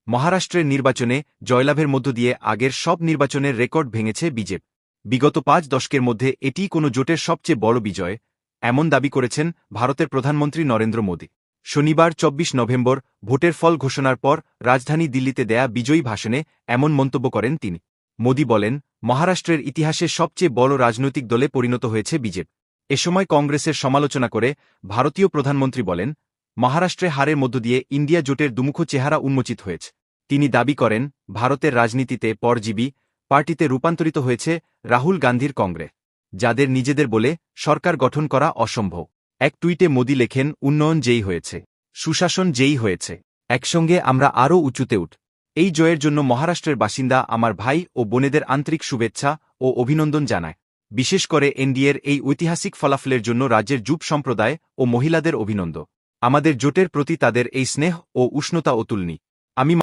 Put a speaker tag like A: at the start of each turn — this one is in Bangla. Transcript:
A: মহারাষ্ট্রের নির্বাচনে জয়লাভের মধ্য দিয়ে আগের সব নির্বাচনের রেকর্ড ভেঙেছে বিজেপি। বিগত ৫ দশকের মধ্যে এটিই কোনো জোটের সবচেয়ে বড় বিজয়, এমন দাবি করেছেন ভারতের প্রধানমন্ত্রী নরেন্দ্র মোদী। শনিবার ২৪ নভেম্বর ভোটের ফল ঘোষণার পর রাজধানী দিল্লিতে দেয়া বিজয়ী ভাষণে এমন মন্তব্য করেন তিনি। মোদী বলেন, মহারাষ্ট্রের ইতিহাসে সবচেয়ে বড় রাজনৈতিক দলে পরিণত হয়েছে বিজেপি। এ সময় কংগ্রেসের সমালোচনা করে ভারতীয় প্রধানমন্ত্রী বলেন, মহারাষ্ট্রে হারের মধ্য দিয়ে ইন্ডিয়া জোটের দুমুখ চেহারা উন্মোচিত হয়েছে। তিনি দাবি করেন, ভারতের রাজনীতিতে পরজীবী পার্টিতে রূপান্তরিত হয়েছে রাহুল গান্ধীর কংগ্রেস, যাদের নিজেদের বলে সরকার গঠন করা অসম্ভব। এক টুইটে মোদী লেখেন, উন্নয়ন যেই হয়েছে, সুশাসন যেই হয়েছে, একসঙ্গে আমরা আরও উঁচুতে উঠ। এই জয়ের জন্য মহারাষ্ট্রের বাসিন্দা আমার ভাই ও বোনেদের আন্তরিক শুভেচ্ছা ও অভিনন্দন জানায়। বিশেষ করে এনডিএর এই ঐতিহাসিক ফলাফলের জন্য রাজ্যের যুব সম্প্রদায় ও মহিলাদের অভিনন্দন। আমাদের জোটের প্রতি তাদের এই স্নেহ ও উষ্ণতা অতুলনীয়। আমি